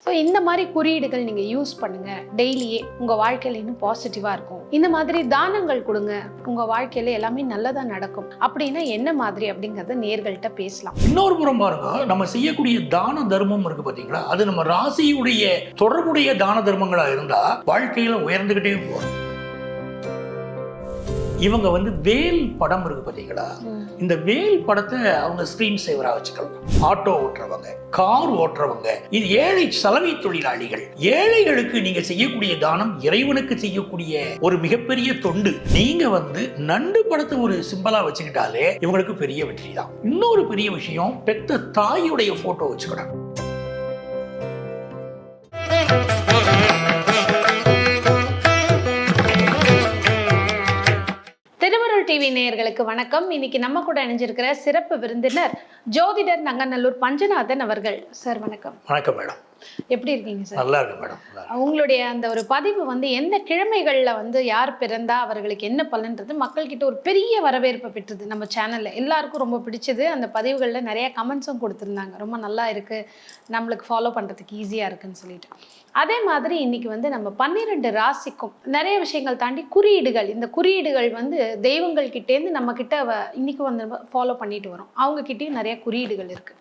So இந்த மாதிரி குறியீடுகள் நீங்கள் யூஸ் பண்ணுங்க டெய்லியே, உங்கள் வாழ்க்கையில் இன்னும் பாசிட்டிவாக இருக்கும். இந்த மாதிரி தானங்கள் கொடுங்க, உங்கள் வாழ்க்கையில் எல்லாமே நல்லதாக நடக்கும். அப்படின்னா என்ன மாதிரி அப்படிங்கிறத நேர்கள்ட்ட பேசலாம். இன்னொரு புறம் பாருங்க, நம்ம செய்யக்கூடிய தான தர்மம் இருக்கு பார்த்தீங்களா, அது நம்ம ராசியுடைய தொடர்புடைய தான தர்மங்களா இருந்தா வாழ்க்கையில உயர்ந்துகிட்டே போகும். இவங்க வேல் படம் இருக்கு பார்த்தீங்களா, இந்த வேல் படத்தை அவங்க ஸ்கிரீன் சேவரா வச்சுக்கலாம். ஆட்டோ ஓட்டுறவங்க, கார் ஓட்டுறவங்க, இது ஏழை சலவை தொழிலாளிகள். ஏழைகளுக்கு நீங்க செய்யக்கூடிய தானம் இறைவனுக்கு செய்யக்கூடிய ஒரு மிகப்பெரிய தொண்டு. நீங்க நண்டு படத்தை ஒரு சிம்பலா வச்சுக்கிட்டாலே இவங்களுக்கு பெரிய வெற்றி தான். இன்னொரு பெரிய விஷயம், பெத்த தாயுடைய போட்டோ வச்சுக்கணும். திருவருள் டிவி நேயர்களுக்கு வணக்கம். இன்னைக்கு நம்ம கூட இணைஞ்சிருக்கிற சிறப்பு விருந்தினர் ஜோதிடர் நங்கநல்லூர் பஞ்சநாதன் அவர்கள். சார் வணக்கம். வணக்கம் மேடம். எப்படி இருக்கீங்க சார்? நல்லா இருக்கு மேடம். உங்களுடைய அந்த ஒரு பதிவு எந்த கிழமைகள்ல யார் பிறந்தா அவர்களுக்கு என்ன பலன்றது மக்கள் கிட்ட ஒரு பெரிய வரவேற்பை பெற்றது. நம்ம சேனல்ல எல்லாருக்கும் ரொம்ப பிடிச்சது. அந்த பதிவுகள்ல நிறைய கமெண்ட்ஸும் கொடுத்துருந்தாங்க, ரொம்ப நல்லா இருக்கு, நம்மளுக்கு ஃபாலோ பண்றதுக்கு ஈஸியா இருக்குன்னு சொல்லிட்டு. அதே மாதிரி இன்னைக்கு நம்ம 12 ராசிக்கும் நிறைய விஷயங்கள் தாண்டி குறியீடுகள், இந்த குறியீடுகள் தெய்வங்கள் கிட்டேருந்து நம்ம கிட்ட இன்னைக்கு ஃபாலோ பண்ணிட்டு வரோம். அவங்க கிட்டேயும் நிறைய குறியீடுகள் இருக்கு.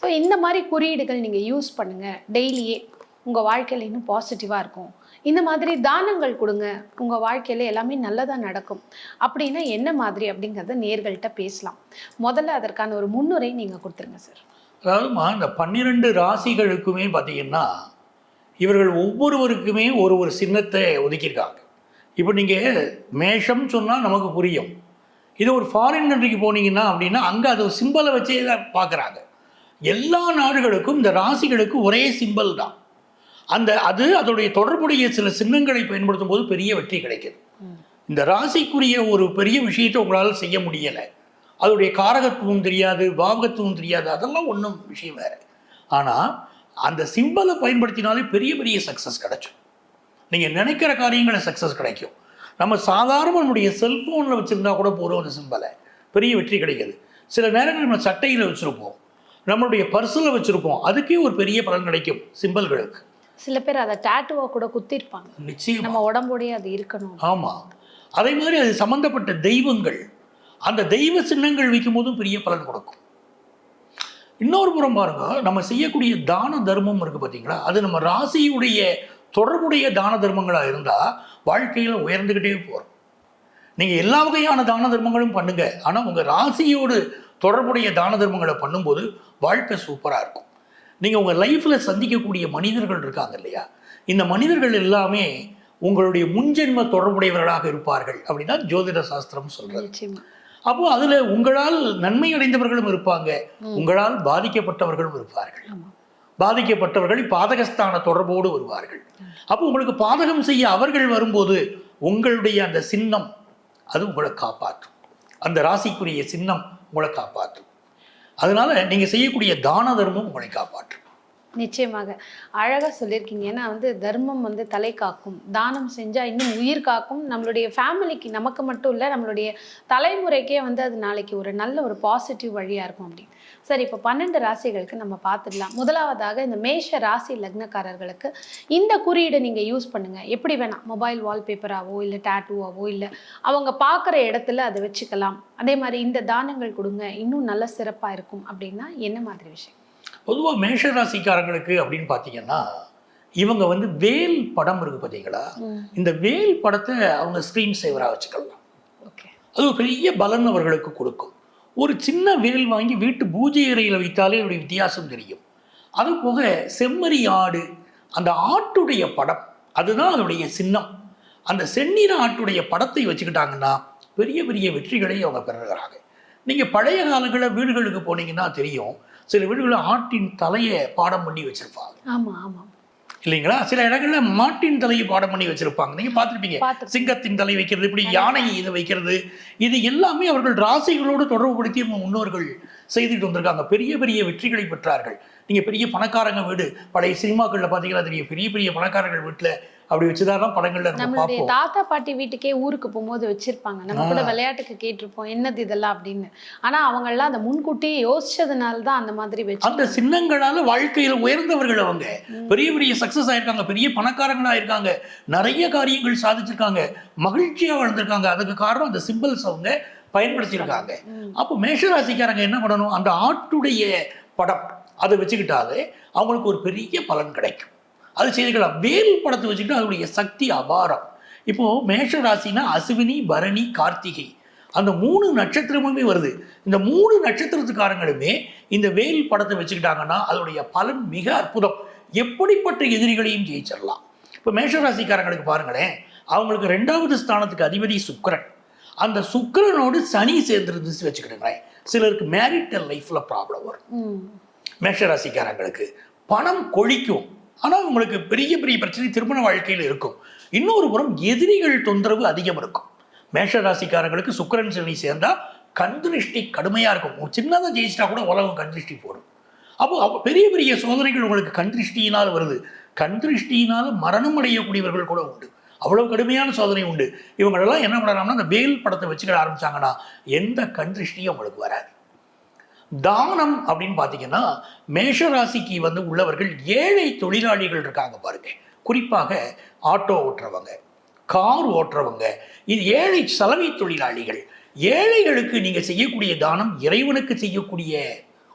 ஸோ இந்த மாதிரி குறியீடுகள் நீங்கள் யூஸ் பண்ணுங்கள் டெய்லியே, உங்கள் வாழ்க்கையில் இன்னும் பாசிட்டிவாக இருக்கும். இந்த மாதிரி தானங்கள் கொடுங்க, உங்கள் வாழ்க்கையில் எல்லாமே நல்லதாக நடக்கும். அப்படின்னா என்ன மாதிரி அப்படிங்கிறத நேர்கள்ட்ட பேசலாம். முதல்ல அதற்கான ஒரு முன்னுரை நீங்கள் கொடுத்துருங்க சார். அதாவதுமா, இந்த 12 ராசிகளுக்குமே பார்த்தீங்கன்னா இவர்கள் ஒவ்வொருவருக்குமே ஒரு சின்னத்தை ஒதுக்கியிருக்காங்க. இப்போ நீங்கள் மேஷம் சொன்னால் நமக்கு புரியும். இது ஒரு ஃபாரின் கண்ட்ரிக்கு போனீங்கன்னா அப்படின்னா அங்கே அது ஒரு சிம்பலை வச்சே தான் பார்க்குறாங்க. எல்லா நாடுகளுக்கும் இந்த ராசிகளுக்கு ஒரே சிம்பல் தான். அதோடைய தொடர்புடைய சில சின்னங்களை பயன்படுத்தும் போது பெரிய வெற்றி கிடைக்குது. இந்த ராசிக்குரிய ஒரு பெரிய விஷயத்தை உங்களால் செய்ய முடியலை, அதோடைய காரகத்துவம் தெரியாது, பாவகத்துவம் தெரியாது, அதெல்லாம் ஒன்றும் விஷயம் வேறு. ஆனால் அந்த சிம்பலை பயன்படுத்தினாலே பெரிய பெரிய சக்ஸஸ் கிடைக்கும். நீங்கள் நினைக்கிற காரியங்களை சக்ஸஸ் கிடைக்கும். நம்ம சாதாரண நம்முடைய செல்ஃபோனில் வச்சுருந்தா கூட போகிறோம், அந்த சிம்பலை பெரிய வெற்றி கிடைக்கிது. சில நேரங்கள் நம்ம சட்டையில் வச்சுருப்போம், நம்மளுடைய பர்ஸில் வச்சுருப்போம், அதுக்கே ஒரு பெரிய பலன் கிடைக்கும் சிம்பல்களுக்கு. சில பேர் அதை டாட்டுவாக கூட குத்திருப்பாங்க. நிச்சயம் நம்ம உடம்போடைய அது இருக்கணும். ஆமாம். அதே மாதிரி அது சம்மந்தப்பட்ட தெய்வங்கள், அந்த தெய்வ சின்னங்கள் வைக்கும் போதும் பெரிய பலன் கொடுக்கும். இன்னொரு புறம் பாருங்க, நம்ம செய்யக்கூடிய தான தர்மம் இருக்கு பார்த்தீங்களா, அது நம்ம ராசியுடைய தொடர்புடைய தான தர்மங்களாக இருந்தால் வாழ்க்கையில் உயர்ந்துக்கிட்டே போகிறோம். நீங்கள் எல்லா வகையான தான தர்மங்களும் பண்ணுங்க, ஆனால் உங்கள் ராசியோடு தொடர்புடைய தான தர்மங்களை பண்ணும்போது வாழ்க்கை சூப்பராக இருக்கும். நீங்கள் உங்கள் லைஃப்பில் சந்திக்கக்கூடிய மனிதர்கள் இருக்காங்க இல்லையா, இந்த மனிதர்கள் எல்லாமே உங்களுடைய முன்ஜென்ம தொடர்புடையவர்களாக இருப்பார்கள் அப்படின்னா ஜோதிட சாஸ்திரம் சொல்கிறது. அப்போ அதில் உங்களால் நன்மை அடைந்தவர்களும் இருப்பாங்க, உங்களால் பாதிக்கப்பட்டவர்களும் இருப்பார்கள். பாதிக்கப்பட்டவர்கள் பாதகஸ்தான தொடர்போடு வருவார்கள். அப்போ உங்களுக்கு பாதகம் செய்ய அவர்கள் வரும்போது உங்களுடைய அந்த சின்னம் அது உங்களை காப்பாற்றும். அந்த ராசிக்குரிய சின்னம் உங்களை காப்பாற்றும். அதனால நீங்கள் செய்யக்கூடிய தான தர்மம் உங்களை காப்பாற்றும். நிச்சயமாக அழகாக சொல்லியிருக்கீங்க. ஏன்னா தர்மம் தலை காக்கும், தானம் செஞ்சால் இன்னும் உயிர் காக்கும். நம்மளுடைய ஃபேமிலிக்கு, நமக்கு மட்டும் இல்லை, நம்மளுடைய தலைமுறைக்கே அது நாளைக்கு ஒரு நல்ல ஒரு பாசிட்டிவ் வழியாக இருக்கும் அப்படின்னு. சரி, இப்போ 12 ராசிகளுக்கு நம்ம பார்த்துடலாம். முதலாவதாக இந்த மேஷ ராசி லக்னக்காரர்களுக்கு இந்த குறியீடை நீங்கள் யூஸ் பண்ணுங்கள். எப்படி வேணால், மொபைல் வால்பேப்பராகவோ இல்லை டேட்டூவாவோ இல்லை அவங்க பார்க்குற இடத்துல அதை வச்சுக்கலாம். அதே மாதிரி இந்த தானங்கள் கொடுங்க, இன்னும் நல்ல சிறப்பாக இருக்கும். அப்படின்னா என்ன மாதிரி விஷயம்? பொதுவாக மேஷ ராசிக்காரங்களுக்கு அப்படின்னு பார்த்தீங்கன்னா இவங்க வேல் படம் இருக்கு பார்த்தீங்களா, இந்த வேல் படத்தை அவங்க ஸ்க்ரீன் சேவராக வச்சுக்கலாம். அது ஒரு பெரிய பலன் அவர்களுக்கு கொடுக்கும். ஒரு சின்ன வேல் வாங்கி வீட்டு பூஜை அறையில் வைத்தாலே அதோடைய வித்தியாசம் தெரியும். அது போக செம்மறி ஆடு, அந்த ஆட்டுடைய படம் அதுதான் அதோடைய சின்னம். அந்த செந்நிற ஆட்டுடைய படத்தை வச்சுக்கிட்டாங்கன்னா பெரிய பெரிய வெற்றிகளை அவங்க பெறுகிறாங்க. நீங்கள் பழைய காலங்களில் வீடுகளுக்கு போனீங்கன்னா தெரியும், சில வீடுகளில் ஆட்டின் தலையை பாடம் பண்ணி வச்சிருப்பாங்க. ஆமாம் ஆமாம் இல்லைங்களா? சில இடங்களில் மாட்டின் தலையை பாடம் பண்ணி வச்சிருப்பாங்க, நீங்கள் பார்த்துருப்பீங்க. சிங்கத்தின் தலை வைக்கிறது, இப்படி யானை இதை வைக்கிறது, இது எல்லாமே அவர்கள் ராசிகளோடு தொடர்புபடுத்தி முன்னோர்கள் செய்துட்டு வந்திருக்காங்க. பெரிய பெரிய வெற்றிகளை பெற்றார்கள். நீங்கள் பெரிய பணக்காரங்க வீடு, பழைய சினிமாக்களில் பார்த்தீங்கன்னா தெரியும், பெரிய பெரிய பணக்காரர்கள் வீட்டில் அப்படி வச்சுதான் படங்கள்ல நம்ம நம்மளுடைய பார்ப்போம். தாத்தா பாட்டி வீட்டுக்கே ஊருக்கு போகும்போது வச்சிருப்பாங்க. நம்ம கூட விளையாட்டுக்கு கேட்டிருப்போம் என்னது இதெல்லாம் அப்படின்னு. ஆனா அவங்க எல்லாம் அதை முன்கூட்டியே யோசிச்சதுனால தான் அந்த மாதிரி வச்சு அந்த சின்னங்களால வாழ்க்கையில உயர்ந்தவர்கள் அவங்க பெரிய பெரிய சக்சஸ் ஆயிருக்காங்க, பெரிய பணக்காரங்களா இருக்காங்க, நிறைய காரியங்கள் சாதிச்சிருக்காங்க, மகிழ்ச்சியா வாழ்ந்திருக்காங்க. அதுக்கு காரணம் அந்த சிம்பிள்ஸ் அவங்க பயன்படுத்தியிருக்காங்க. அப்போ மேஷராசிக்காரங்க என்ன பண்ணணும், அந்த ஆட்டுடைய படம் அதை வச்சுக்கிட்டாலே அவங்களுக்கு ஒரு பெரிய பலன் கிடைக்கும். அது செய்துக்கலாம். வேல் படத்தை வச்சுக்கிட்டு அதனுடைய சக்தி அபாரம். இப்போ மேஷ ராசினா அசுவினி, பரணி, கார்த்திகை அந்த 3 நட்சத்திரமுமே வருது. இந்த 3 நட்சத்திரத்துக்காரங்களுமே இந்த வேல் படத்தை வச்சுக்கிட்டாங்கன்னா அதனுடைய பலன் மிக அற்புதம். எப்படிப்பட்ட எதிரிகளையும் ஜெயிச்சிடலாம். இப்போ மேஷராசிக்காரங்களுக்கு பாருங்களேன், அவங்களுக்கு 2வது ஸ்தானத்துக்கு அதிபதி சுக்கிரன். அந்த சுக்கிரனோடு சனி சேர்ந்துருந்துச்சு வச்சுக்கிட்டுங்களேன், சிலருக்கு மேரிட்டல் லைஃப்ல ப்ராப்ளம் வரும். மேஷராசிக்காரங்களுக்கு பணம் கொழிக்கும், ஆனால் உங்களுக்கு பெரிய பெரிய பிரச்சனை திருமண வாழ்க்கையில் இருக்கும். இன்னொரு புறம் எதிரிகள் தொந்தரவு அதிகம் இருக்கும். மேஷராசிக்காரங்களுக்கு சுக்கிரன் சனி சேர்ந்தா கண் திருஷ்டி கடுமையாக இருக்கும். சின்னதாக ஜெயிச்சிட்டா கூட உலகம் கண் திருஷ்டி போடும். அப்போ பெரிய பெரிய சோதனைகள் உங்களுக்கு கண் திருஷ்டியினால் வருது. கண் திருஷ்டியினால் மரணம் அடையக்கூடியவர்கள் கூட உண்டு. அவ்வளவு கடுமையான சோதனை உண்டு. இவங்களெல்லாம் என்ன பண்ணலாம்னா அந்த வேல் படத்தை வச்சுக்கிட ஆரம்பிச்சாங்கன்னா எந்த கண் திருஷ்டியும் அவங்களுக்கு வராது. தானம் அப்படின்னு பார்த்தீங்கன்னா மேஷராசிக்கு உள்ளவர்கள் ஏழை தொழிலாளிகள் இருக்காங்க பாருங்க. குறிப்பாக ஆட்டோ ஓட்டுறவங்க, கார் ஓட்டுறவங்க, இது ஏழை சலவை தொழிலாளிகள். ஏழைகளுக்கு நீங்க செய்யக்கூடிய தானம் இறைவனுக்கு செய்யக்கூடிய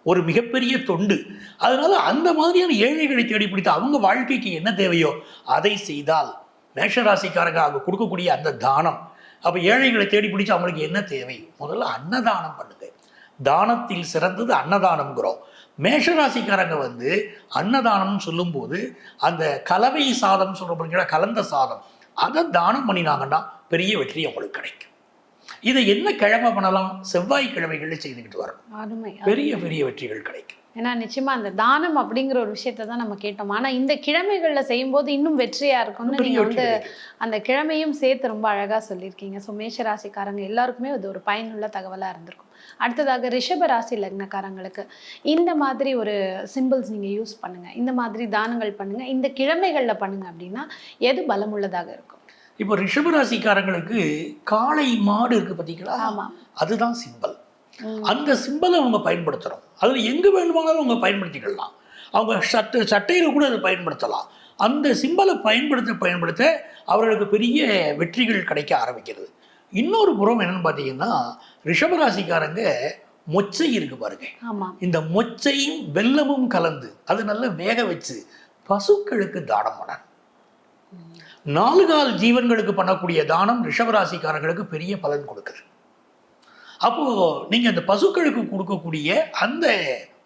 ஒரு மிகப்பெரிய தொண்டு. அதனால அந்த மாதிரியான ஏழைகளை தேடி பிடித்து அவங்க வாழ்க்கைக்கு என்ன தேவையோ அதை செய்தால் மேஷராசிக்காரங்க அவங்க கொடுக்கக்கூடிய அந்த தானம். அப்போ ஏழைகளை தேடி பிடிச்சு அவங்களுக்கு என்ன தேவை, முதல்ல அன்னதானம் பண்ணுங்க. தானத்தில் சிறந்தது அன்னதானம்ங்கிறோம். மேஷராசிக்காரங்க அன்னதானம்னு சொல்லும்போது அந்த கலவை சாதம் சொல்கிறோம், கலந்த சாதம், அதை தானம் பண்ணினாங்கன்னா பெரிய வெற்றி அவங்களுக்கு கிடைக்கும். இதை என்ன கிழமை பண்ணலாம், செவ்வாய்க்கிழமைகள்ல செய்துக்கிட்டு வரணும், பெரிய பெரிய வெற்றிகள் கிடைக்கும். ஏன்னா நிச்சயமா அந்த தானம் அப்படிங்கிற ஒரு விஷயத்தை தான் நம்ம கேட்டோம். ஆனா இந்த கிழமைகள்ல செய்யும்போது இன்னும் வெற்றியா இருக்கும்னு நீங்க அந்த கிழமையும் சேர்த்து ரொம்ப அழகா சொல்லியிருக்கீங்க. ஸோ மேஷராசிக்காரங்க எல்லாருக்குமே அது ஒரு பயனுள்ள தகவலா இருந்திருக்கும். அடுத்ததாக ரிஷப ராசி லக்னக்காரங்களுக்கு இந்த மாதிரி ஒரு சிம்பிள்ஸ் நீங்க யூஸ் பண்ணுங்க, இந்த மாதிரி தானங்கள் பண்ணுங்க, இந்த கிழமைகள்ல பண்ணுங்க அப்படின்னா எது பலமுள்ளதாக இருக்கும்? இப்போ ரிஷபராசிக்காரங்களுக்கு காளை மாடு இருக்கு பார்த்தீங்களா, அதுதான் சிம்பல். அந்த சிம்பலை அவங்க பயன்படுத்துகிறோம். அதில் எங்கே வேணுமானாலும் அவங்க பயன்படுத்திக்கலாம். அவங்க சட்டையில் கூட அதை பயன்படுத்தலாம். அந்த சிம்பலை பயன்படுத்த அவர்களுக்கு பெரிய வெற்றிகள் கிடைக்க ஆரம்பிக்கிறது. இன்னொரு புறம் என்னன்னு பார்த்தீங்கன்னா ரிஷபராசிக்காரங்க மொச்சை இருக்கு பாருங்க, இந்த மொச்சையும் வெல்லமும் கலந்து அது நல்லா வேக வச்சு பசுக்களுக்கு தானம் பண்ணணும். 4 கால் ஜீவன்களுக்கு பண்ணக்கூடிய தானம் ரிஷபராசிக்காரர்களுக்கு பெரிய பலன் கொடுக்குது. அப்போ நீங்க அந்த பசுக்களுக்கு கொடுக்கக்கூடிய அந்த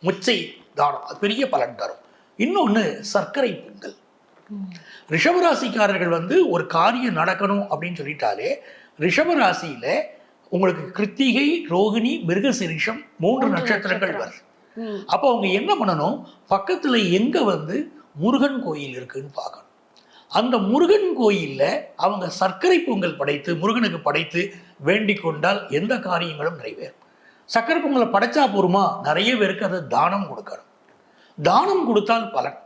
மொச்சை தானம் அது பெரிய பலன் தரும். இன்னொன்று சர்க்கரை பொங்கல். ரிஷபராசிக்காரர்கள் ஒரு காரியம் நடக்கணும் அப்படின்னு சொல்லிட்டாலே ரிஷபராசியில உங்களுக்கு கிருத்திகை, ரோகிணி, மிருகசீரிஷம் 3 நட்சத்திரங்கள் வருது. அப்போ அவங்க என்ன பண்ணணும், பக்கத்துல எங்க முருகன் கோயில் இருக்குன்னு பார்க்கணும். அந்த முருகன் கோயில்ல அவங்க சர்க்கரை பொங்கல் படைத்து முருகனுக்கு படைத்து வேண்டிக் கொண்டால் எந்த காரியங்களும் நிறைவேறும். சர்க்கரை பொங்கலை படைச்சா போருமா, நிறைய பேருக்கு அதை தானம் கொடுக்கணும். தானம் கொடுத்தால் பலன்.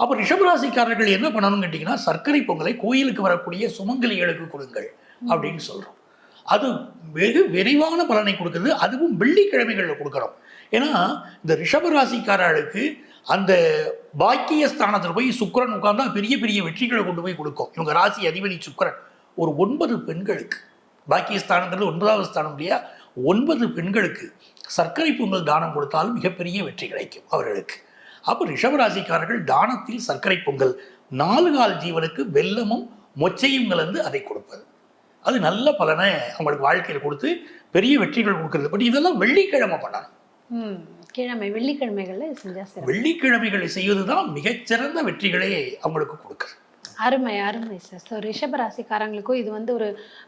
அப்போ ரிஷபராசிக்காரர்கள் என்ன பண்ணணும்னு கேட்டிங்கன்னா சர்க்கரை பொங்கலை கோயிலுக்கு வரக்கூடிய சுமங்கலிகளுக்கு கொடுங்கள் அப்படின்னு சொல்கிறோம். அது வெகு விரைவான பலனை கொடுக்குறது. அதுவும் வெள்ளிக்கிழமைகளில் கொடுக்குறோம். ஏன்னா இந்த ரிஷபராசிக்காரர்களுக்கு அந்த பாக்கியஸ்தானத்தில் போய் சுக்கிரன் உட்கார்ந்தா பெரிய பெரிய வெற்றிகளை கொண்டு போய் கொடுக்கும். இவங்க ராசி அதிபதி சுக்கிரன் ஒரு 9 பெண்களுக்கு, பாக்கியஸ்தானங்கிறது 9வது ஸ்தானம் இல்லையா, 9 பெண்களுக்கு சர்க்கரை பொங்கல் தானம் கொடுத்தாலும் மிகப்பெரிய வெற்றி கிடைக்கும் அவர்களுக்கு. அப்போ ரிஷபராசிக்காரர்கள் தானத்தில் சர்க்கரை பொங்கல் 4 கால் ஜீவனுக்கு வெல்லமும் மொச்சையும் கலந்து அதை கொடுப்பது அது நல்ல பலனை அவங்களுக்கு வாழ்க்கையில் கொடுத்து பெரிய வெற்றிகள் கொடுக்கிறது. பட் இதெல்லாம் வெள்ளிக்கிழமை பண்ணணும். வெள்ளிக்கிழமைகளை செய்வதுதான் மிகச்சிறந்த வெற்றிகளே அவங்களுக்கு கொடுக்குறது. அருமை அருமை சார். ஸோ ரிஷபராசிக்காரங்களுக்கும் இது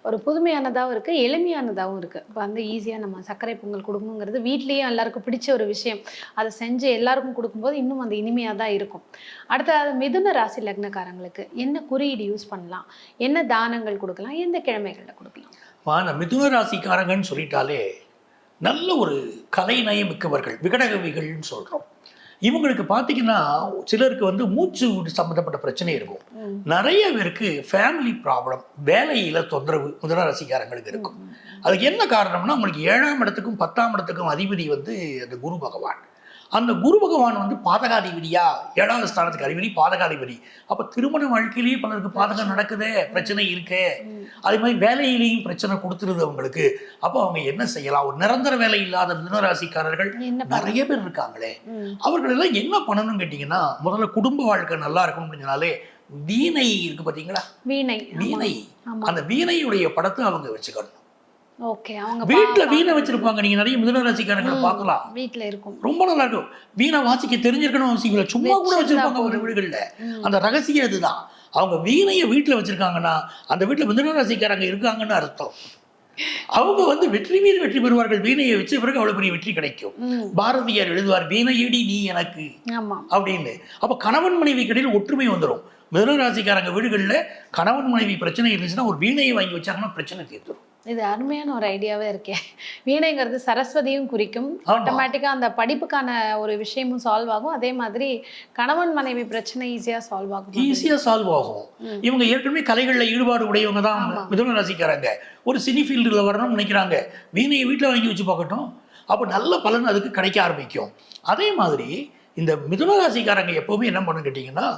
ஒரு புதுமையானதாகவும் இருக்குது, எளிமையானதாகவும் இருக்குது. இப்போ ஈஸியாக நம்ம சர்க்கரை பொங்கல் கொடுக்கணுங்கிறது வீட்லேயும் எல்லாருக்கும் பிடிச்ச ஒரு விஷயம். அதை செஞ்சு எல்லாருக்கும் கொடுக்கும்போது இன்னும் அந்த இனிமையாக தான் இருக்கும். அடுத்தது மிதுன ராசி லக்னக்காரங்களுக்கு என்ன குறியீடு யூஸ் பண்ணலாம், என்ன தானங்கள் கொடுக்கலாம், எந்த கிழமைகளில் கொடுக்கலாம்? அந்த மிதுன ராசிக்காரங்கன்னு சொல்லிட்டாலே நல்ல ஒரு கலை நயமிக்கவர்கள், விகடகவிகள்னு சொல்கிறோம். இவங்களுக்கு பார்த்தீங்கன்னா சிலருக்கு வந்து மூச்சு சம்மந்தப்பட்ட பிரச்சனை இருக்கும். நிறைய பேருக்கு ஃபேமிலி ப்ராப்ளம், வேலையில தொந்தரவு மிதுன ராசிக்காரங்களுக்கு இருக்கும். அதுக்கு என்ன காரணம்னா, உங்களுக்கு 7ஆம் இடத்துக்கும் 10ஆம் இடத்துக்கும் அதிபதி வந்து அந்த குரு பகவான். அந்த குரு பகவான் வந்து பாதகாதிபதியா, 7வது ஸ்தானத்துக்கு அதிபதி பாதகாதிபதி. அப்ப திருமண வாழ்க்கையிலேயே பலருக்கு பாதகம் நடக்குதே, பிரச்சனை இருக்கே. அதே மாதிரி வேலையிலேயும் பிரச்சனை கொடுத்துருது அவங்களுக்கு. அப்போ அவங்க என்ன செய்யலாம்? ஒரு நிரந்தர வேலை இல்லாத மிதுனராசிக்காரர்கள் நிறைய பேர் இருக்காங்களே, அவர்கள் எல்லாம் என்ன பண்ணணும்னு கேட்டீங்கன்னா, முதல்ல குடும்ப வாழ்க்கை நல்லா இருக்கணும் அப்படின்னாலே வீணை இருக்கு பாத்தீங்களா, வீணை, அந்த வீணையுடைய படத்தை அவங்க வச்சுக்கணும். வீட்டுல வீணை வச்சிருப்பாங்க. நீங்க நிறைய மிதுனராசிக்காரங்களை பார்க்கலாம், வீட்டுல இருக்கும், ரொம்ப நல்லா இருக்கும். வீணை வாசிக்க தெரிஞ்சிருக்கணும் அவசியம் இல்லை, சும்மா கூட வச்சிருப்பாங்க ஒரு வீடுகள்ல. அந்த ரகசியம் இதுதான். அவங்க வீணையை வீட்டுல வச்சிருக்காங்கன்னா அந்த வீட்டுல மிதுனராசிக்காரங்க இருக்காங்கன்னு அர்த்தம். அவங்க வந்து வெற்றி மீது வெற்றி பெறுவார்கள். வீணையை வச்ச பிறகு அவ்வளவு பெரிய வெற்றி கிடைக்கும். பாரதியார் எழுதுவார், வீணையடி நீ எனக்கு அப்படின்னு. அப்ப கணவன் மனைவி கிடையில் ஒற்றுமை வந்துடும். மிதுனராசிக்காரங்க வீடுகள்ல கணவன் மனைவி பிரச்சனை இருந்துச்சுன்னா ஒரு வீணையை வாங்கி வச்சாங்கன்னா பிரச்சனை தீர்த்துடும். இது அருமையான ஒரு ஐடியாவே இருக்கே. வீணைங்கிறது சரஸ்வதியும் குறிக்கும், ஆட்டோமேட்டிக்கா அந்த படிப்புக்கான ஒரு விஷயமும் சால்வ் ஆகும். அதே மாதிரி கணவன் மனைவி பிரச்சனை ஈஸியா சால்வ் ஆகும். இவங்க ஏற்கனவே கலைகள்ல ஈடுபாடு உடையவங்க தான் மிதுன ராசிக்காரங்க. ஒரு சினி ஃபீல்டுல வரணும்னு நினைக்கிறாங்க, வீணையை வீட்டுல வாங்கி வச்சு பார்க்கட்டும், அப்ப நல்ல பலன் அதுக்கு கிடைக்க ஆரம்பிக்கும். அதே மாதிரி இந்த மிதுன ராசிக்காரங்க எப்பவுமே என்ன பண்ணு கேட்டீங்கன்னா,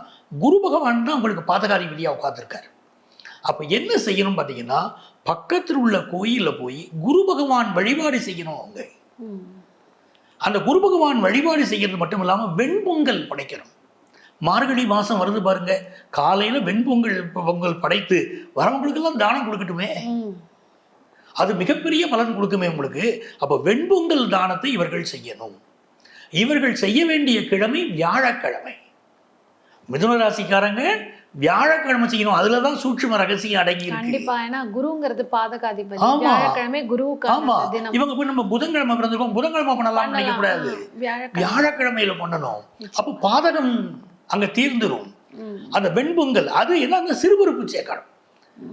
குரு பகவான் தான் உங்களுக்கு பாதகாதிபதியா உட்கார்ந்துருக்காரு. அப்ப என்ன செய்யணும் பாத்தீங்கன்னா, பக்கத்தில் உள்ள கோயில்ல போய் குரு பகவான் வழிபாடு செய்யணும். அவங்க அந்த குரு பகவான் வழிபாடு செய்யறது மட்டும் இல்லாம வெண்பொங்கல் படைக்கணும். மார்கழி மாசம் வருது பாருங்க, காலையில வெண்பொங்கல் படைத்து வரவங்களுக்கெல்லாம் தானம் கொடுக்கட்டுமே, அது மிகப்பெரிய பலன் கொடுக்குமே உங்களுக்கு. அப்ப வெண்பொங்கல் தானத்தை இவர்கள் செய்யணும். இவர்கள் செய்ய வேண்டிய கிழமை வியாழக்கிழமை. மிதுன ராசிக்காரங்க வியாழக்கிழமை செய்யணும். அதுலதான் சூட்சும ரகசியம் அடங்கி இருக்கு. கண்டிப்பா, ஏன்னா குருங்கிறது பாதகாதிபதி. வியாழக்கிழமை குருவுக்கு. ஆமா, இவங்க போய் நம்ம புதன்கிழமை பிறந்திருக்கோம், புதன்கிழமை பண்ணலாம் நினைக்க கூடாது, வியாழக்கிழமையில பண்ணணும். அப்ப பாதகம் அங்க தீர்ந்துரும். அந்த வெண்பொங்கல் அது என்ன, அந்த சிறுபருப்பு சேர்க்கணும்.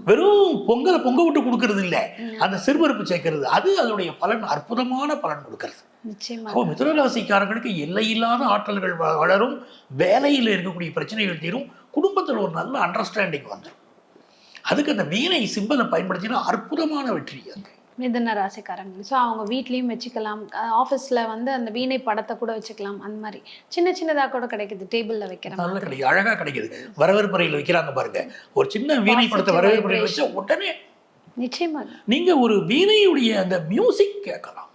வெறும் பொங்கலை பொங்க விட்டு கொடுக்கறது இல்ல, அந்த சிறுபருப்பு சேர்க்கிறது, அது அதனுடைய பலன், அற்புதமான பலன் கொடுக்கறது. அப்போ மிதுனராசிக்காரர்களுக்கு எல்லையில்லாத ஆற்றல்கள் வளரும், வேலையில் இருக்கக்கூடிய பிரச்சனைகள் தீரும், குடும்பத்தில் ஒரு நல்ல அண்டர்ஸ்டாண்டிங் வந்துடும். அதுக்கு அந்த வீணை சிம்பலை பயன்படுத்தினா அற்புதமான வெற்றி அங்கே மிதுன ராசிக்காரங்க. ஸோ அவங்க வீட்லேயும் வச்சுக்கலாம், ஆஃபீஸில் வந்து அந்த வீணை படத்தை கூட வச்சுக்கலாம். அந்த மாதிரி சின்ன சின்னதாக கூட கிடைக்குது, டேபிளில் வைக்கிற நல்லா கிடைக்குது, அழகாக கிடைக்குது. வரவேற்பறையில் வைக்கிறாங்க பாருங்க, ஒரு சின்ன வீணை படத்தை வரவேற்பறையில் வச்சா உடனே நிச்சயமாக நீங்க ஒரு வீணையுடைய அந்த மியூசிக் கேட்கலாம்.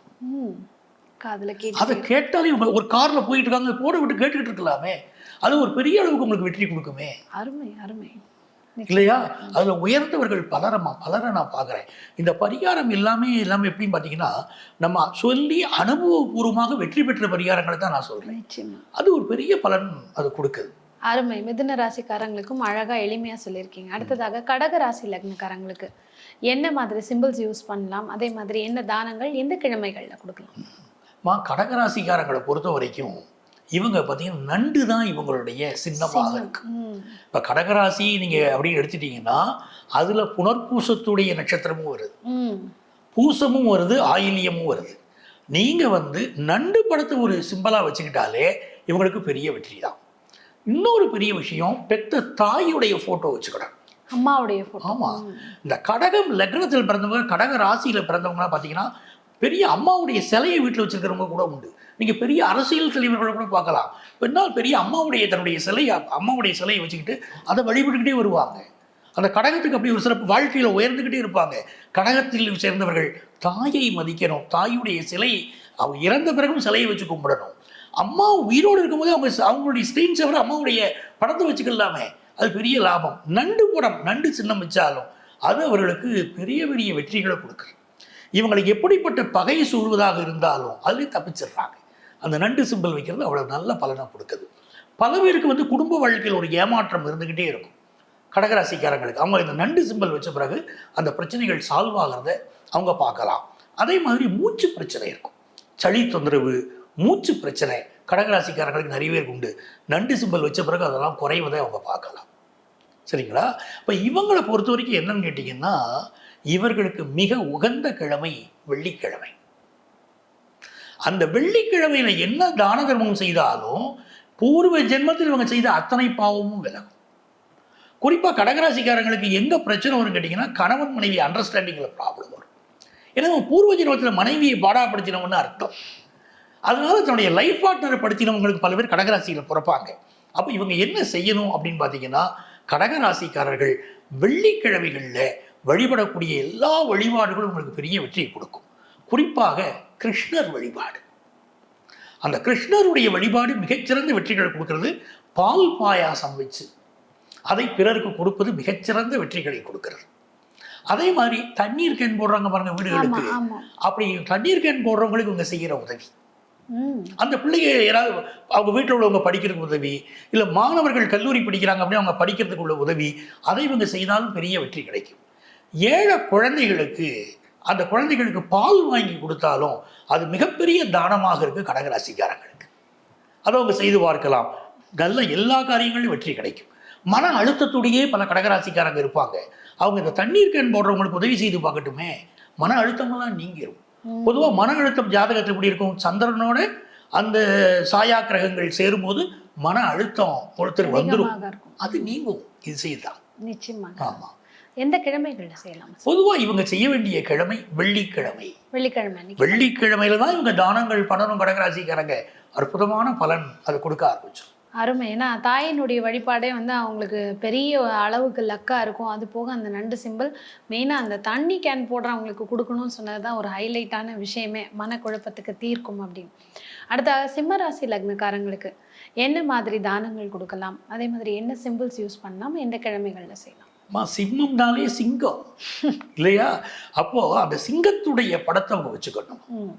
காதுல அதை கேட்டாலே ஒரு கார்ல போயிட்டு இருக்காங்க, போட விட்டு கேட்டுக்கிட்டு இருக்கலாமே, அது ஒரு பெரிய அளவுக்கு உங்களுக்கு வெற்றி கொடுக்குமே. அருமை அருமை இல்லையா? அதுல உயர்ந்தவர்கள் பலரை நான் பார்க்குறேன். இந்த பரிகாரம் எல்லாமே எப்படின்னு பார்த்தீங்கன்னா, நம்ம சொல்லி அனுபவபூர்வமாக வெற்றி பெற்ற பரிகாரங்களை தான் நான் சொல்றேன். அது ஒரு பெரிய பலன் அது கொடுக்குது. அருமை. மிதுன ராசிக்காரங்களுக்கும் அழகா எளிமையா சொல்லியிருக்கீங்க. அடுத்ததாக கடக ராசி லக்னக்காரங்களுக்கு என்ன மாதிரி சிம்பிள்ஸ் யூஸ் பண்ணலாம், அதே மாதிரி என்ன தானங்கள் எந்த கிழமைகள்ல கொடுக்கலாம்? கடகராசிக்காரங்களை பொறுத்த வரைக்கும் இவங்க பார்த்தீங்கன்னா நண்டு தான் இவங்களுடைய சின்னமாக இருக்கு. இப்போ கடகராசி நீங்க அப்படின்னு எடுத்துட்டீங்கன்னா அதுல புனர்பூசத்துடைய நட்சத்திரமும் வருது, பூசமும் வருது, ஆயில்யமும் வருது. நீங்க வந்து நண்டு படத்தை ஒரு சிம்பலா வச்சுக்கிட்டாலே இவங்களுக்கு பெரிய வெற்றி தான். இன்னொரு பெரிய விஷயம், பெத்த தாயுடைய போட்டோ வச்சுக்கணும், அம்மாவுடைய போட்டோ. ஆமா, இந்த கடகம் லக்னத்தில் பிறந்தவங்க, கடக ராசியில பிறந்தவங்கலாம் பார்த்தீங்கன்னா பெரிய அம்மாவுடைய சிலையை வீட்டில் வச்சிருக்கிறவங்க கூட உண்டு. நீங்க பெரிய அரசியல் தலைவர்களை கூட பார்க்கலாம், பெண்ணால் பெரிய தன்னுடைய அம்மாவுடைய சிலையை வச்சுக்கிட்டு அதை வழிபட்டுக்கிட்டே வருவாங்க. அந்த கடகத்துக்கு அப்படி ஒரு சிறப்பு, வாழ்க்கையில உயர்ந்துக்கிட்டே இருப்பாங்க. கடகத்தில் சேர்ந்தவர்கள் தாயை மதிக்கணும், தாயுடைய சிலை, அவங்க இறந்த பிறகும் சிலையை வச்சு கும்பிடணும். அம்மா உயிரோடு இருக்கும்போது அவங்களுடைய ஸ்கிரீன் சேவர் அம்மாவுடைய படத்தை வச்சுக்கலாமே, அது பெரிய லாபம். நண்டு சின்னம் வச்சாலும் அது அவர்களுக்கு பெரிய பெரிய வெற்றிகளை கொடுக்குது. இவங்களுக்கு எப்படிப்பட்ட பகை சூழ்வதாக இருந்தாலும் அதுலேயும் தப்பிச்சிடுறாங்க. அந்த நண்டு சிம்பல் வைக்கிறது அவ்வளவு நல்ல பலனை கொடுக்குது. பல பேருக்கு வந்து குடும்ப வாழ்க்கையில் ஒரு ஏமாற்றம் இருந்துக்கிட்டே இருக்கும். கடகராசிக்காரங்களுக்கு அவங்க இந்த நண்டு சிம்பல் வச்ச பிறகு அந்த பிரச்சனைகள் சால்வ் ஆகிறத அவங்க பார்க்கலாம். அதே மாதிரி மூச்சு பிரச்சனை இருக்கும், சளி தொந்தரவு, மூச்சு பிரச்சனை கடகராசிக்காரங்களுக்கு நிறைய பேருக்கு உண்டு. நண்டு சிம்பல் வச்ச பிறகு அதெல்லாம் குறைவதை அவங்க பார்க்கலாம். சரிங்களா? இப்போ இவங்களை பொறுத்த வரைக்கும் என்னன்னு கேட்டிங்கன்னா, இவர்களுக்கு மிக உகந்த கிழமை வெள்ளிக்கிழமை. அந்த வெள்ளிக்கிழமையில என்ன தான தர்மம் செய்தாலும் பூர்வ ஜென்மத்தில் இவங்க செய்த அத்தனை பாவமும் விலகும். குறிப்பாக கடகராசிக்காரங்களுக்கு எங்க பிரச்சனை வரும் கேட்டிங்கன்னா, கணவன் மனைவி அண்டர்ஸ்டாண்டிங்கில் ப்ராப்ளம் வரும். ஏன்னா பூர்வ ஜென்மத்தில் மனைவியை பாடாப்படுத்தினவன்னு அர்த்தம். அதனால தன்னுடைய லைஃப் பார்ட்னரை படுத்தினவங்களுக்கு பல பேர் கடகராசியில் பிறப்பாங்க. அப்போ இவங்க என்ன செய்யணும் அப்படின்னு பார்த்தீங்கன்னா, கடகராசிக்காரர்கள் வெள்ளிக்கிழமைகளில் வழிபடக்கூடிய எல்லா வழிபாடுகளும் உங்களுக்கு பெரிய வெற்றியை கொடுக்கும். குறிப்பாக கிருஷ்ணர் வழிபாடு, அந்த கிருஷ்ணருடைய வழிபாடு மிகச்சிறந்த வெற்றிகளை கொடுக்கிறது. பால் பாயாசம் வச்சு அதை பிறருக்கு கொடுப்பது மிகச்சிறந்த வெற்றிகளை கொடுக்கிறது. அதே மாதிரி தண்ணீர் கேன் போடுறாங்க பாருங்க வீடுகளுக்கு, அப்படி தண்ணீர் கேன் போடுறவங்களுக்கு இவங்க செய்கிற உதவி, அந்த பிள்ளைங்க யாராவது அவங்க வீட்டில் உள்ளவங்க படிக்கிறதுக்கு உதவி, இல்லை மாணவர்கள் கல்லூரி படிக்கிறாங்க அப்படியே அவங்க படிக்கிறதுக்கு உள்ள உதவி, அதை இவங்க செய்தாலும் பெரிய வெற்றி கிடைக்கும். ஏழை குழந்தைகளுக்கு அந்த குழந்தைகளுக்கு பால் வாங்கி கொடுத்தாலும் அது மிகப்பெரிய தானமாக இருக்கு கடகராசிக்காரங்களுக்கு. அதை அவங்க செய்து பார்க்கலாம். நல்ல எல்லா காரியங்களும் வெற்றி கிடைக்கும். மன அழுத்தத்தோடையே பல கடகராசிக்காரங்க இருப்பாங்க. அவங்க இந்த தண்ணீர் கேன் போடுறவங்களுக்கு உதவி செய்து பார்க்கட்டுமே, மன அழுத்தமெல்லாம் நீங்கிடும். பொதுவாக மன அழுத்தம் ஜாதகத்தில் எப்படி இருக்கும், சந்திரனோட அந்த சாயா கிரகங்கள் சேரும்போது மன அழுத்தம் ஒருத்தர் வந்துடும், அது நீங்கும். இது செய்யலாம் நிச்சயமா. ஆமா. எந்த கிழமைகள்ல செய்யலாம்? பொதுவாக இவங்க செய்ய வேண்டிய கிழமை வெள்ளிக்கிழமை. வெள்ளிக்கிழமையில தான் இவங்க தானங்கள் பண்ணணும். கடகராசிக்காரங்க அற்புதமான பலன் அது கொடுக்க ஆரம்பிச்சோம். அருமை. ஏன்னா தாயினுடைய வழிபாடே வந்து அவங்களுக்கு பெரிய அளவுக்கு லக்காக இருக்கும். அது போக அந்த நண்டு சிம்பிள் மெயினாக அந்த தண்ணி கேன் போடுறவங்களுக்கு கொடுக்கணும்னு சொன்னது தான் ஒரு ஹைலைட்டான விஷயமே, மனக்குழப்பத்துக்கு தீர்க்கும் அப்படின்னு. அடுத்த சிம்மராசி லக்னக்காரங்களுக்கு என்ன மாதிரி தானங்கள் கொடுக்கலாம், அதே மாதிரி என்ன சிம்பிள்ஸ் யூஸ் பண்ணலாம், எந்த கிழமைகளில் செய்யலாம்? சிம்மம்னாலே சிங்கம் இல்லையா? அப்போ அந்த சிங்கத்துடைய படத்தை அவங்க வச்சுக்கணும்.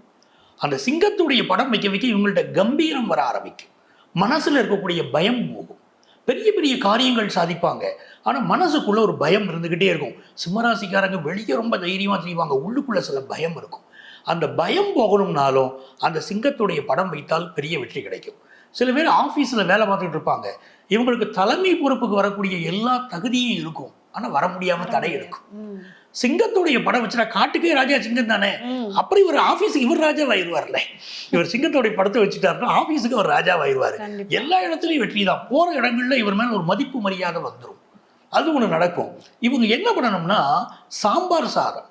அந்த சிங்கத்துடைய படம் வைக்க வைக்க இவங்கள்ட்ட கம்பீரம் வர ஆரம்பிக்கும். மனசுல இருக்கக்கூடிய பயம் போகும். பெரிய பெரிய காரியங்கள் சாதிப்பாங்க. ஆனா மனசுக்குள்ள ஒரு பயம் இருந்துகிட்டே இருக்கும். சிம்மராசிக்காரங்க வெளியே ரொம்ப தைரியமா செய்வாங்க, உள்ளுக்குள்ள சில பயம் இருக்கும். அந்த பயம் போகணும்னாலும் அந்த சிங்கத்துடைய படம் வைத்தால் பெரிய வெற்றி கிடைக்கும். சில பேர் ஆஃபீஸில் வேலை பார்த்துட்டு இருப்பாங்க, இவங்களுக்கு தலைமை பொறுப்புக்கு வரக்கூடிய எல்லா தகுதியும் இருக்கும், ஆனால் வர முடியாமல் தடை இருக்கும். சிங்கத்துடைய படம் வச்சுட்டா காட்டுக்கே ராஜா சிங்கம் தானே, அப்புறம் இவர் ஆஃபீஸுக்கு இவர் ராஜாவாயிருவார்ல. இவர் சிங்கத்துடைய படத்தை வச்சுட்டாருன்னா ஆஃபீஸுக்கு அவர் ராஜாவாயிருவார். எல்லா இடத்துலையும் வெற்றி தான். போகிற இடங்கள்ல இவர் மேலே ஒரு மதிப்பு மரியாதை வந்துடும். அது ஒன்று நடக்கும். இவங்க என்ன பண்ணணும்னா, சாம்பார் சாதம்,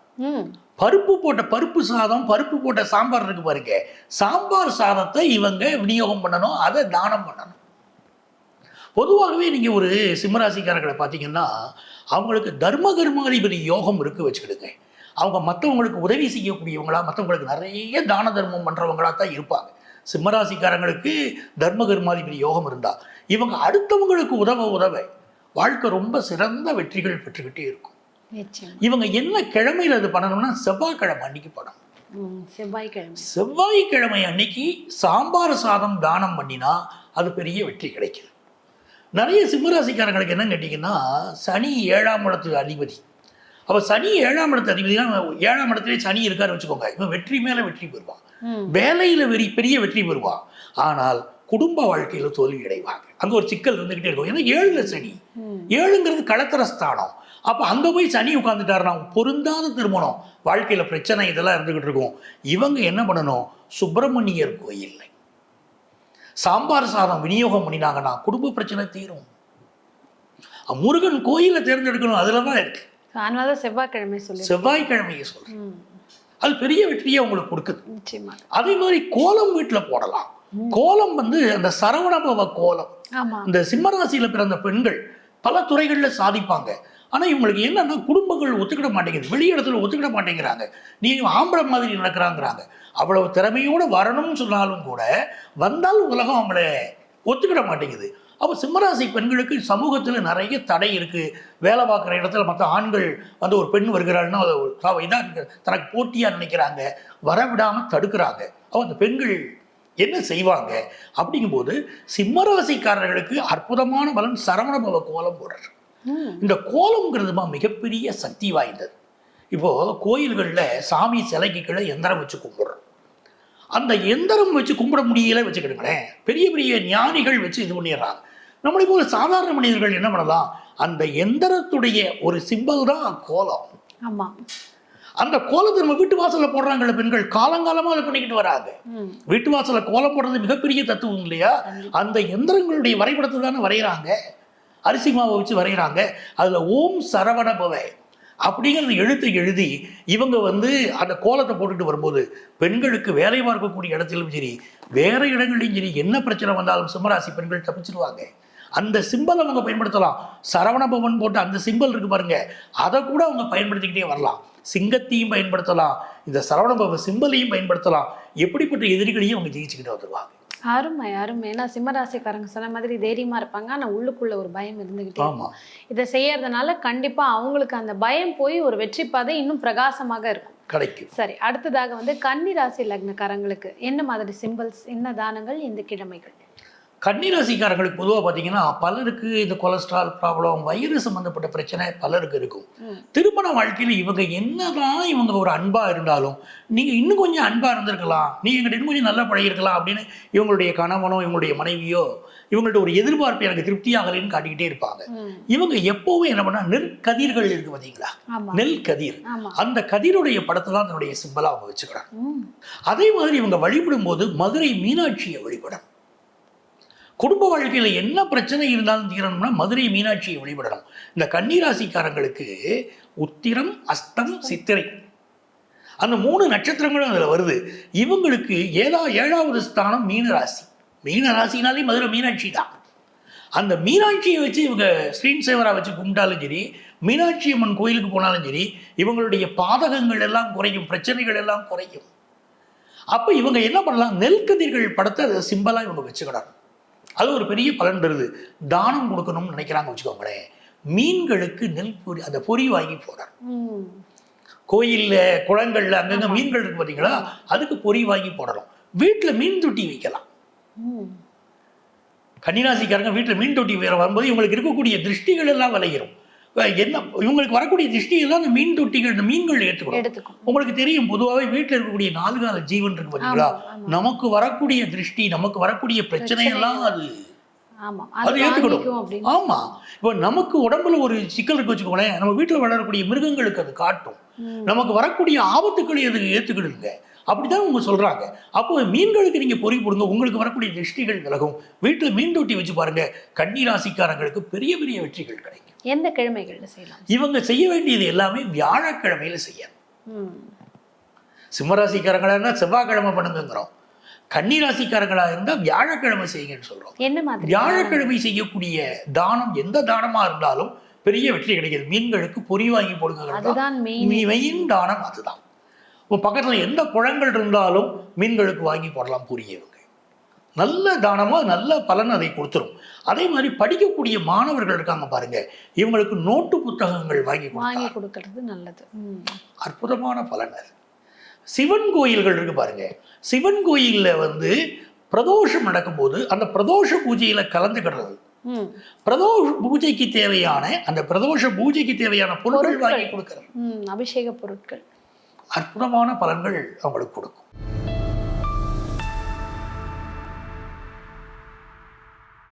பருப்பு சாதம், பருப்பு போட்ட சாம்பார் இருக்கு பாருங்க, சாம்பார் சாதத்தை இவங்க விநியோகம் பண்ணணும், அதை தானம் பண்ணணும். பொதுவாகவே நீங்க ஒரு சிம்மராசிக்காரர்களை பார்த்தீங்கன்னா, அவங்களுக்கு தர்ம கர்மாதிபதி யோகம் இருக்கு வச்சுக்கிடுங்க. அவங்க மற்றவங்களுக்கு உதவி செய்யக்கூடியவங்களா, மற்றவங்களுக்கு நிறைய தான தர்மம் பண்றவங்களா தான் இருப்பாங்க. சிம்மராசிக்காரங்களுக்கு தர்ம கர்மாதிபதி யோகம் இருந்தா இவங்க அடுத்தவங்களுக்கு உதவ வாழ்க்கை ரொம்ப சிறந்த வெற்றிகள் பெற்றுக்கிட்டே இருக்கும். இவங்க என்ன கிழமையில் அது பண்ணணும்னா, செவ்வாய்க்கிழமை அன்னைக்கு பண்ணணும். செவ்வாய்க்கிழமை அன்னைக்கு சாம்பார் சாதம் தானம் பண்ணினா அது பெரிய வெற்றி கிடைக்கும். நிறைய சிம்மராசிக்காரங்களுக்கு என்ன கேட்டிங்கன்னா, சனி 7ஆம் இடத்து அதிபதி. அப்போ சனி 7ஆம் இடத்து அதிபதினா 7ஆம் இடத்துலேயே சனி இருக்காரு வச்சுக்கோங்க, இவன் வெற்றி மேலே வெற்றி பெறுவான், வேலையில் பெரிய வெற்றி பெறுவான். ஆனால் குடும்ப வாழ்க்கையில் தோல்வி அடைவாங்க. அங்கே ஒரு சிக்கல் இருந்துகிட்டே இருக்கும். ஏன்னா 7ல் சனி, 7ங்கிறது களத்திரஸ்தானம். அப்போ அங்கே போய் சனி உட்காந்துட்டாருன்னா பொருந்தாத திருமணம், வாழ்க்கையில் பிரச்சனை இதெல்லாம் இருந்துகிட்டு இருக்கும். இவங்க என்ன பண்ணணும், சுப்பிரமணியர் கோயில் சாம்பார் சாதம் விநியோகம் பண்ணினாங்கன்னா குடும்ப பிரச்சனை தீரும். முருகன் கோயிலை தேர்ந்தெடுக்கணும், அதுல தான் இருக்கு. செவ்வாய்க்கிழமையை சொல்றேன், அது பெரிய வெற்றியை உங்களுக்கு கொடுக்குது. அதே மாதிரி கோலம் வீட்டில் போடலாம். கோலம் வந்து அந்த சரவணபவ கோலம், இந்த சிம்மராசியில பிறந்த பெண்கள் பல துறைகளில் சாதிப்பாங்க. ஆனால் இவங்களுக்கு என்னன்னா, குடும்பங்கள் ஒத்துக்கிட மாட்டேங்குது, வெளியிடத்துல ஒத்துக்கிட மாட்டேங்கிறாங்க, நீ ஆம்பளை மாதிரி நடக்கிறாங்கிறாங்க. அவ்வளவு திறமையோடு வரணும்னு சொன்னாலும் கூட வந்தால் உலகம் அவங்கள ஒத்துக்கிட மாட்டேங்குது. அப்போ சிம்மராசி பெண்களுக்கு சமூகத்தில் நிறைய தடை இருக்கு. வேலை பார்க்குற இடத்துல மற்ற ஆண்கள் வந்து ஒரு பெண் வருகிறாள்னா இதாக தனக்கு போட்டியாக நினைக்கிறாங்க, வரவிடாமல் தடுக்கிறாங்க. அப்போ அந்த பெண்கள் என்ன செய்வாங்க அப்படிங்கும்போது, சிம்மராசிக்காரர்களுக்கு அற்புதமான பலன் சரவணபவ கோலம் போடுறாரு. இந்த கோலம்ங்கிறதுமா மிகப்பெரிய சக்தி வாய்ந்தது. இப்போ கோயில்களில் சாமி சிலைக்கு கீழே எந்திரம் வச்சு கும்பிடுறோம். அந்த எந்திரம் வச்சு கும்பிட முடியல வச்சுக்கிடுங்களேன், பெரிய பெரிய ஞானிகள் வச்சு இது பண்ணிடுறாங்க. நம்மளை போல சாதாரண மனிதர்கள் என்ன பண்ணலாம், அந்த எந்திரத்துடைய ஒரு சிம்பல் தான் கோலம். அந்த கோலத்தை நம்ம வீட்டு வாசல்ல போடுறாங்கல்ல பெண்கள், காலங்காலமா அதை பண்ணிக்கிட்டு வராங்க. வீட்டு வாசல்ல கோலம் போடுறது மிகப்பெரிய தத்துவம் இல்லையா? அந்த எந்திரங்களுடைய வரைபடத்தை தானே வரைகிறாங்க, அரிசி மாவை வச்சு வரைகிறாங்க. அதுல ஓம் சரவண பவ அப்படிங்கிறது எழுத்தை எழுதி இவங்க வந்து அந்த கோலத்தை போட்டுட்டு வரும்போது பெண்களுக்கு வேலை பார்க்கக்கூடிய இடத்திலும் சரி வேற இடங்களையும் சரி என்ன பிரச்சனை வந்தாலும் சிம்மராசி பெண்கள் தப்பிச்சிருவாங்க. அந்த சிம்பல் அவங்க பயன்படுத்தலாம். சரவண பவன் போட்டு அந்த சிம்பல் இருக்கு பாருங்க, அதை கூட அவங்க பயன்படுத்திக்கிட்டே வரலாம். சிங்கத்தையும் பயன்படுத்தலாம், இந்த சரவண பவ சிம்பலையும் பயன்படுத்தலாம். எப்படிப்பட்ட எதிரிகளையும் அவங்க ஜெயிச்சுக்கிட்டு வந்துடுவாங்க. அருமை அருமை. ஏன்னா சிம்மராசிக்காரங்க சொன்ன மாதிரி தைரியமா இருப்பாங்க, ஆனா உள்ளுக்குள்ள ஒரு பயம் இருந்துகிட்டே இருக்கும். இதை செய்யறதுனால கண்டிப்பா அவங்களுக்கு அந்த பயம் போய் ஒரு வெற்றி பாதை இன்னும் பிரகாசமாக இருக்கும், கிடைக்கும். சரி, அடுத்ததாக வந்து கன்னி ராசி லக்னக்காரங்களுக்கு என்ன மாதிரி சிம்பிள்ஸ், என்ன தானங்கள், இந்த கிழமைகள்? கன்னிராசிக்காரர்களுக்கு பொதுவாக பார்த்தீங்கன்னா பலருக்கு இந்த கொலஸ்ட்ரால் ப்ராப்ளம், வயிறு சம்மந்தப்பட்ட பிரச்சனை பலருக்கு இருக்கும். திருமண வாழ்க்கையில் இவங்க என்னதான் இவங்க ஒரு அன்பாக இருந்தாலும் நீங்கள் இன்னும் கொஞ்சம் அன்பாக இருந்திருக்கலாம், நீங்கள் எங்கிட்ட இன்னும் கொஞ்சம் நல்லா பழகிருக்கலாம் அப்படின்னு இவங்களுடைய கணவனோ இவங்களுடைய மனைவியோ இவங்கள்ட்ட ஒரு எதிர்பார்ப்பு எனக்கு திருப்தியாகலைன்னு காட்டிக்கிட்டே இருப்பாங்க. இவங்க எப்போவும் என்ன பண்ணா, நெற்கதிர்கள் இருக்கு பார்த்தீங்களா, நெல் கதிர், அந்த கதிருடைய படத்தை தான் தன்னுடைய சிம்பலாக அவங்க வச்சுக்கிறாங்க. அதே மாதிரி இவங்க வழிபடும் போது மதுரை மீனாட்சியை வழிபடணும். குடும்ப வாழ்க்கையில் என்ன பிரச்சனை இருந்தாலும் தீரணும்னா மதுரை மீனாட்சியை வழிபடணும். இந்த கன்னிராசிக்காரங்களுக்கு உத்திரம், அஸ்தம், சித்திரை அந்த 3 நட்சத்திரங்களும் அதில் வருது. இவங்களுக்கு 7வது ஸ்தானம் மீனராசி. மீனராசினாலே மதுரை மீனாட்சி தான். அந்த மீனாட்சியை வச்சு இவங்க ஸ்க்ரீன் சேவராக வச்சு கும்பிட்டாலும் சரி, மீனாட்சி அம்மன் கோயிலுக்கு போனாலும் சரி, இவங்களுடைய பாதகங்கள் எல்லாம் குறையும், பிரச்சனைகள் எல்லாம் குறையும். அப்போ இவங்க என்ன பண்ணலாம், நெல்கதிர்கள் படத்தை அதை சிம்பலாக இவங்க வச்சுக்கிடாங்க. அது ஒரு பெரிய பலன் தருது. தானம் கொடுக்கணும்னு நினைக்கிறாங்க வச்சுக்கோங்களேன், மீன்களுக்கு நெல் பொரி, அந்த பொறி வாங்கி போடணும். கோயில்ல குளங்கள்ல அங்கங்க மீன்கள் இருக்கு பார்த்தீங்களா, அதுக்கு பொறி வாங்கி போடணும். வீட்டில் மீன் தொட்டி வைக்கலாம். கன்னிராசிக்காரங்க வீட்டில் மீன் தொட்டி வரும்போது இவங்களுக்கு இருக்கக்கூடிய திருஷ்டிகள் எல்லாம் விளையிடும். என்ன இவங்களுக்கு வரக்கூடிய திருஷ்டியெல்லாம் அந்த மீன் தொட்டிகள், இந்த மீன்கள் எடுத்துக்கணும். உங்களுக்கு தெரியும், பொதுவாகவே வீட்டில் இருக்கக்கூடிய 4 கால ஜீவன் இருக்கு பார்த்தீங்களா, நமக்கு வரக்கூடிய திருஷ்டி, நமக்கு வரக்கூடிய பிரச்சனையெல்லாம் அது ஏற்றுக்கணும். ஆமா, இப்போ நமக்கு உடம்புல ஒரு சிக்கல் இருக்கு வச்சுக்கோங்களேன், நம்ம வீட்டில் வளரக்கூடிய மிருகங்களுக்கு அது காட்டும். நமக்கு வரக்கூடிய ஆபத்துக்களை அது ஏற்றுக்கிடுங்க, அப்படித்தான் அவங்க சொல்றாங்க. அப்போ மீன்களுக்கு நீங்க பொறி போடுங்க, உங்களுக்கு வரக்கூடிய திருஷ்டிகள் விலகும். வீட்டில் மீன் தொட்டி வச்சு பாருங்க, கன்னிராசிக்காரங்களுக்கு பெரிய பெரிய வெற்றிகள் கிடைக்கும். எந்த கிழமைகள்ல செய்யலாம்? இவங்க செய்ய வேண்டியது எல்லாமே வியாழக்கிழமையில செய்யணும். சிம்மராசிக்காரங்களா இருந்தா செவ்வாய்க்கிழமை பண்ணுங்கிறோம், கன்னிராசிக்காரங்களா இருந்தா வியாழக்கிழமை செய்யுங்கன்னு சொல்றோம். என்ன மாதிரி வியாழக்கிழமை செய்யக்கூடிய தானம் எந்த தானமா இருந்தாலும் பெரிய வெற்றி கிடைக்குது. மீன்களுக்கு பொறி வாங்கி போடுங்க, மெயின் தானம் அதுதான். பக்கத்துல எந்த குளங்கள் இருந்தாலும் மீன்களுக்கு வாங்கி போடலாம் புரியவங்க. நல்ல தானமா நல்ல பலன் அதை கொடுத்துரும். அதே மாதிரி படிக்கக்கூடிய மாணவர்கள் இருக்காங்க பாருங்க, இவங்களுக்கு நோட்டு புத்தகங்கள் வாங்கி கொடுக்கறது நல்லது. அற்புதமான பலன் அது. சிவன் கோயில்கள் இருக்கு பாருங்க, சிவன் கோயில்ல வந்து பிரதோஷம் நடக்கும்போது அந்த பிரதோஷ பூஜையில கலந்துக்கிறது, பிரதோஷ பூஜைக்கு தேவையான அந்த பிரதோஷ பூஜைக்கு தேவையான பொருட்கள் வாங்கி கொடுக்கிறது, அபிஷேக பொருட்கள், அற்புதமான பலன்கள் அவங்களுக்கு கொடுக்கும்.